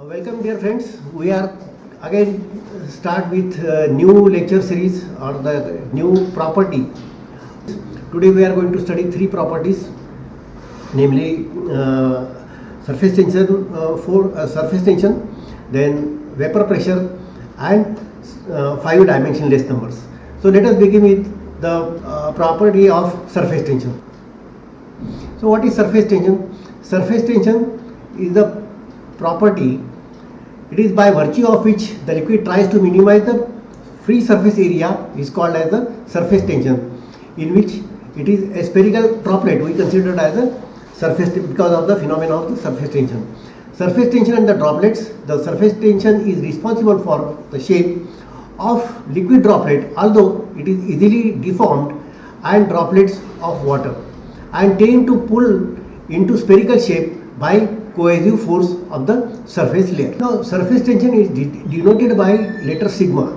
Welcome dear friends. We are again start with new lecture series or the new property. Today we are going to study three properties, namely surface tension, surface tension, then vapor pressure and five dimensionless numbers. So let us begin with the property of surface tension. So what is surface tension? Surface tension is the property. It is by virtue of which the liquid tries to minimize the free surface area is called as the surface tension, in which it is a spherical droplet we consider it as a surface because of the phenomenon of the surface tension. Surface tension and the droplets, the surface tension is responsible for the shape of liquid droplet, although it is easily deformed, and droplets of water, and tend to pull into spherical shape by cohesive force of the surface layer. Now, surface tension is denoted by letter sigma.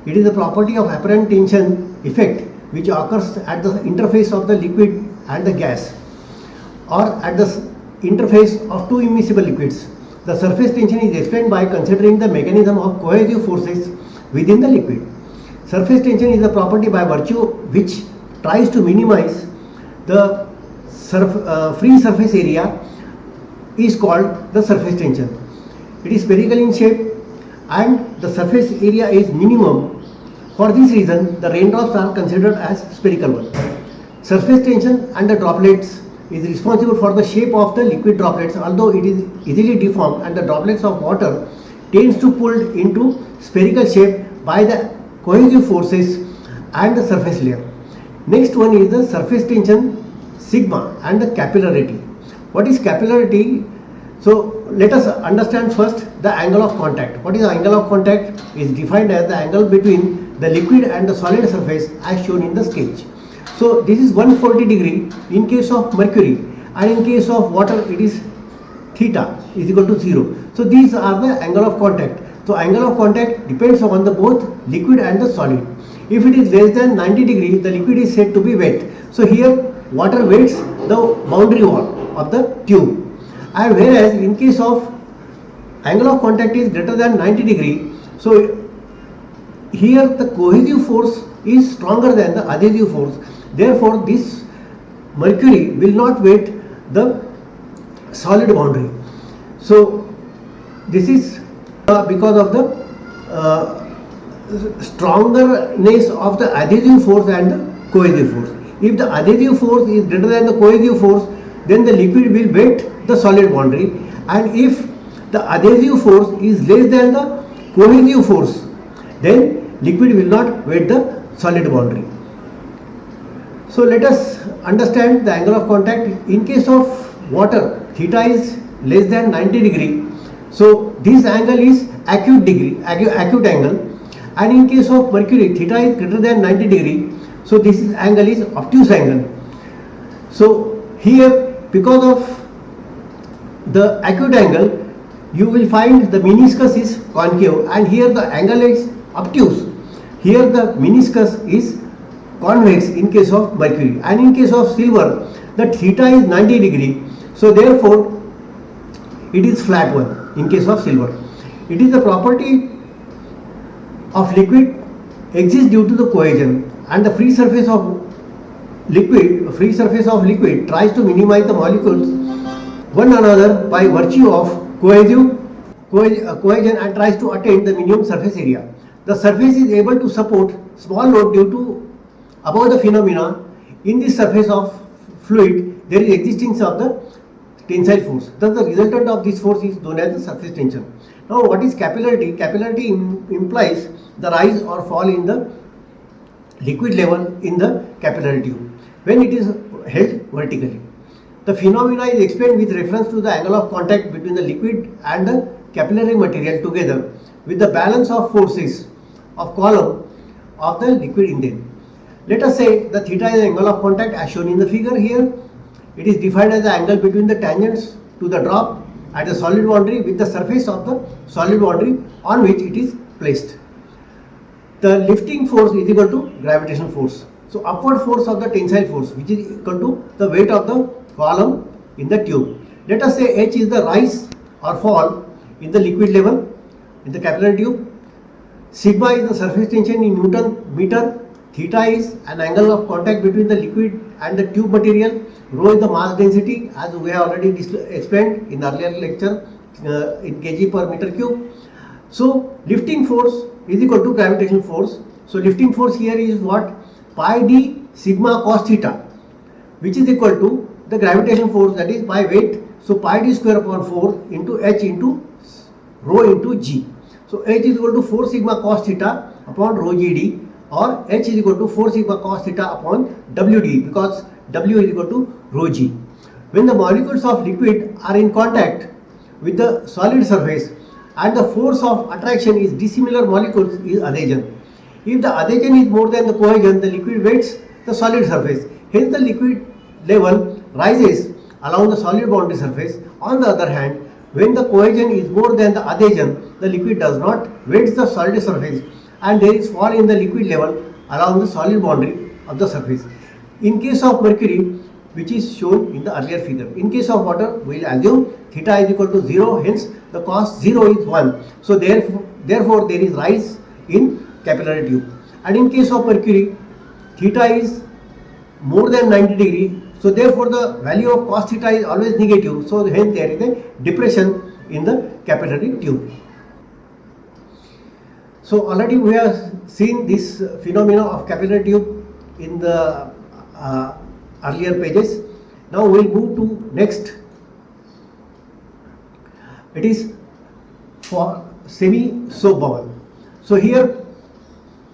It is a property of apparent tension effect which occurs at the interface of the liquid and the gas, or at the interface of two immiscible liquids. The surface tension is explained by considering the mechanism of cohesive forces within the liquid. Surface tension is a property by virtue which tries to minimize the free surface area is called the surface tension. It is spherical in shape and the surface area is minimum. For this reason, the raindrops are considered as spherical one. Surface tension and the droplets is responsible for the shape of the liquid droplets, although it is easily deformed, and the droplets of water tends to pull into spherical shape by the cohesive forces and the surface layer. Next one is the surface tension sigma and the capillarity. What is capillarity? So let us understand first the angle of contact. What is the angle of contact? Is defined as the angle between the liquid and the solid surface as shown in the sketch. So this is 140 degree in case of mercury, and in case of water it is theta is equal to 0. So these are the angle of contact. So angle of contact depends on the both liquid and the solid. If it is less than 90 degree, the liquid is said to be wet. So here water wets the boundary wall of the tube, and whereas in case of angle of contact is greater than 90 degree, so here the cohesive force is stronger than the adhesive force. Therefore this mercury will not wet the solid boundary. So this is because of the strongerness of the adhesive force and the cohesive force. If the adhesive force is greater than the cohesive force, then the liquid will wet the solid boundary, and if the adhesive force is less than the cohesive force, then liquid will not wet the solid boundary. So let us understand the angle of contact. In case of water, theta is less than 90 degree, so this angle is acute angle, and in case of mercury, theta is greater than 90 degree, so this angle is obtuse angle. So here, because of the acute angle, you will find the meniscus is concave, and here the angle is obtuse. Here the meniscus is convex in case of mercury, and in case of silver the theta is 90 degree, so therefore it is flat one in case of silver. It is the property of liquid exists due to the cohesion, and the free surface of liquid tries to minimize the molecules one another by virtue of cohesion and tries to attain the minimum surface area. The surface is able to support small load due to above the phenomena. In this surface of fluid there is existence of the tensile force. Thus the resultant of this force is known as the surface tension. Now what is capillarity? Capillarity implies the rise or fall in the liquid level in the capillary tube when it is held vertically. The phenomena is explained with reference to the angle of contact between the liquid and the capillary material together with the balance of forces of column of the liquid indent. Let us say the theta is the angle of contact as shown in the figure here. It is defined as the angle between the tangents to the drop at the solid boundary with the surface of the solid boundary on which it is placed. The lifting force is equal to gravitational force. So upward force of the tensile force, which is equal to the weight of the column in the tube. Let us say H is the rise or fall in the liquid level in the capillary tube. Sigma is the surface tension in Newton meter. Theta is an angle of contact between the liquid and the tube material. Rho is the mass density, as we have already explained in earlier lecture, in kg per meter cube. So lifting force is equal to gravitational force. So lifting force here is what? Pi d sigma cos theta, which is equal to the gravitational force, that is by weight. So pi d square upon 4 into h into rho into g. So h is equal to 4 sigma cos theta upon rho gd, or h is equal to 4 sigma cos theta upon wd, because w is equal to rho g. When the molecules of liquid are in contact with the solid surface and the force of attraction is dissimilar molecules is adhesion. If the adhesion is more than the cohesion, the liquid wets the solid surface. Hence the liquid level rises along the solid boundary surface. On the other hand, when the cohesion is more than the adhesion, the liquid does not wet the solid surface and there is fall in the liquid level along the solid boundary of the surface. In case of mercury, which is shown in the earlier figure. In case of water, we will assume theta is equal to 0, hence the cos 0 is 1. So therefore there is rise in capillary tube. And in case of mercury, theta is more than 90 degree. So therefore the value of cos theta is always negative. So hence there is a depression in the capillary tube. So already we have seen this phenomena of capillary tube in the earlier pages. Now we will move to next. It is for semi-soap bubble. So here,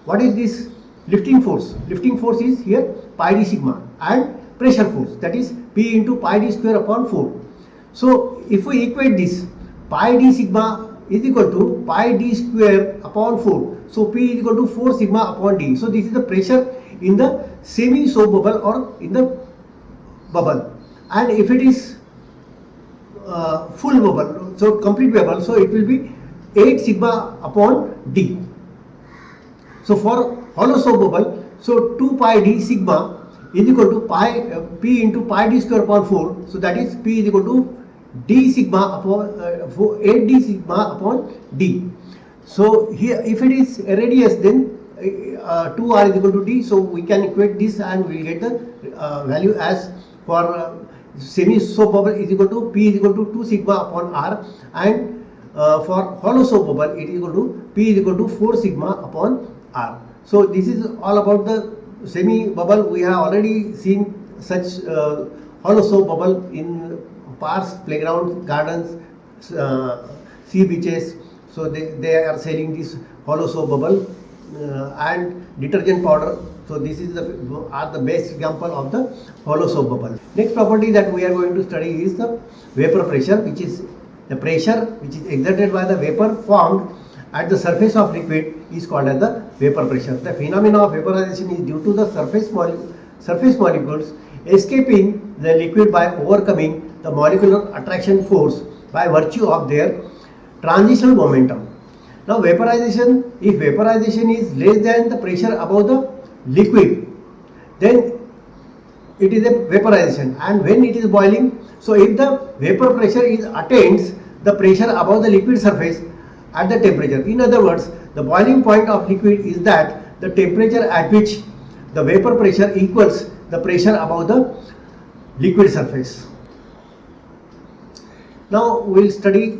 what is this lifting force? Lifting force is here pi d sigma, and pressure force, that is P into pi d square upon 4. So if we equate this, pi d sigma is equal to pi d square upon 4. So P is equal to 4 sigma upon d. So this is the pressure in the semi-soap bubble or in the bubble. And if it is full bubble, so complete bubble, so it will be 8 sigma upon d. So for hollow soap bubble, so 2 pi d sigma is equal to P into pi d square upon 4. So that is P is equal to d sigma upon 8 d sigma upon d. So here, if it is a radius, then 2r is equal to d. So we can equate this and we will get the value as for semi soap bubble is equal to P is equal to 2 sigma upon r, and for hollow soap bubble it is equal to P is equal to 4 sigma upon r. So this is all about the semi bubble. We have already seen such hollow soap bubble in parks, playgrounds, gardens, sea beaches. So they are selling this hollow soap bubble and detergent powder. So this is the best example of the hollow soap bubble. Next property that we are going to study is the vapor pressure, which is the pressure which is exerted by the vapor formed at the surface of liquid is called as the vapor pressure. The phenomena of vaporization is due to the surface molecules escaping the liquid by overcoming the molecular attraction force by virtue of their transitional momentum. Now vaporization, if vaporization is less than the pressure above the liquid, then it is a vaporization. And when it is boiling, so if the vapor pressure is attains the pressure above the liquid surface at the temperature. In other words, the boiling point of liquid is that the temperature at which the vapor pressure equals the pressure above the liquid surface. Now we will study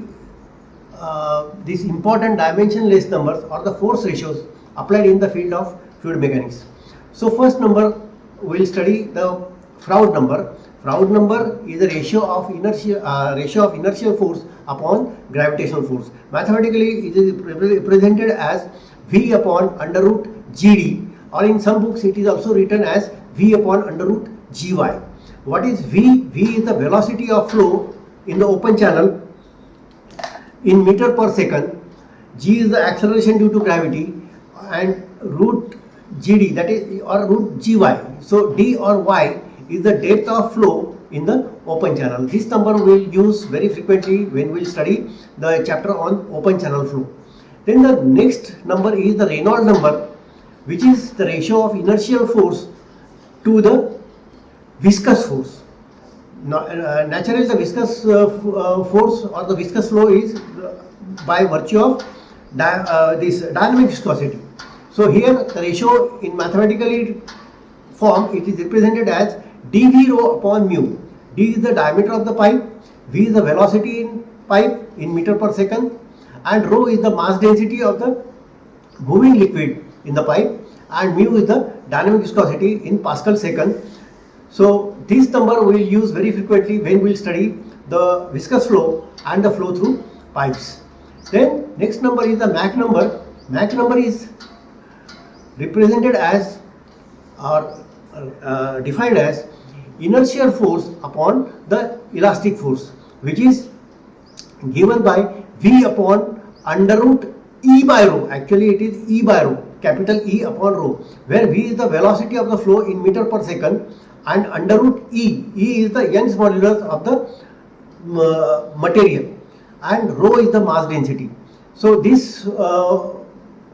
these important dimensionless numbers or the force ratios applied in the field of fluid mechanics. So first number we will study the Froude number. Froude number is the ratio of inertial force upon gravitational force. Mathematically it is represented as V upon under root GD, or in some books it is also written as V upon under root GY. What is V? V is the velocity of flow in the open channel in meter per second. G is the acceleration due to gravity, and root GD, that is, or root GY. So D or Y is the depth of flow in the open channel. This number we will use very frequently when we will study the chapter on open channel flow. Then the next number is the Reynolds number, which is the ratio of inertial force to the viscous force. naturally the viscous force or the viscous flow is by virtue of this dynamic viscosity. So here the ratio in mathematical form, it is represented as dV rho upon mu. D is the diameter of the pipe, V is the velocity in pipe in meter per second, and rho is the mass density of the moving liquid in the pipe, and mu is the dynamic viscosity in Pascal second. So this number we will use very frequently when we will study the viscous flow and the flow through pipes. Then next number is the Mach number. Mach number is represented as or defined as inertial force upon the elastic force, which is given by V upon under root E by rho. Actually it is E by rho, capital E upon rho, where V is the velocity of the flow in meter per second and under root E is the Young's modulus of the material, and rho is the mass density. So this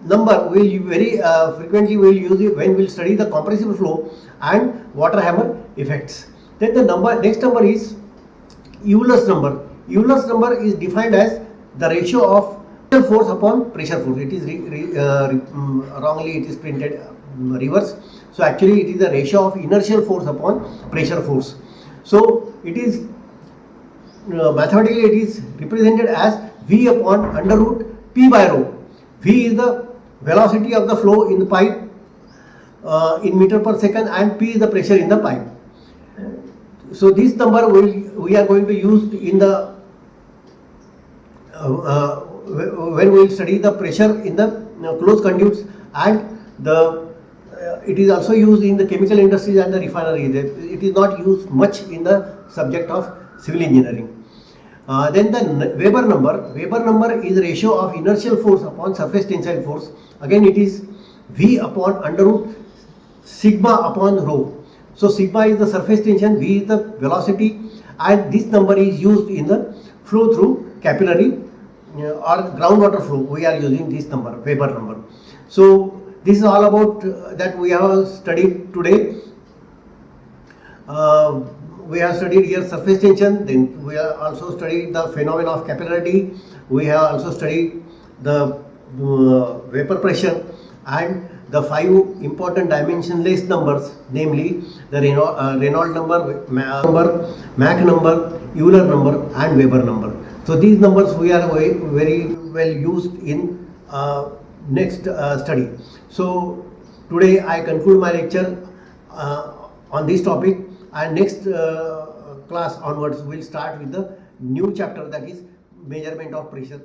number will very frequently we will use it when we will study the compressible flow and water hammer effects. Then the next number is Euler's number. Euler's number is defined as the ratio of force upon pressure force. It is wrongly it is printed reverse. So actually it is the ratio of inertial force upon pressure force. So it is mathematically it is represented as V upon under root P by rho. V is the velocity of the flow in the pipe in meter per second, and P is the pressure in the pipe. So this number we are going to use in the when we will study the pressure in the closed conduits, and it is also used in the chemical industries and the refineries. It is not used much in the subject of civil engineering. Then the Weber number is ratio of inertial force upon surface tensile force. Again it is V upon under root sigma upon rho. So sigma is the surface tension, V is the velocity, and this number is used in the flow through capillary or groundwater flow. We are using this number, Weber number. So this is all about that we have studied today. We have studied here surface tension, then we have also studied the phenomena of capillarity, we have also studied the vapor pressure and the 5 important dimensionless numbers, namely the Reynolds number, Mach number, Euler number and Weber number. So these numbers we are very well used in next study. So today I conclude my lecture on this topic, and next class onwards we will start with the new chapter, that is measurement of pressure.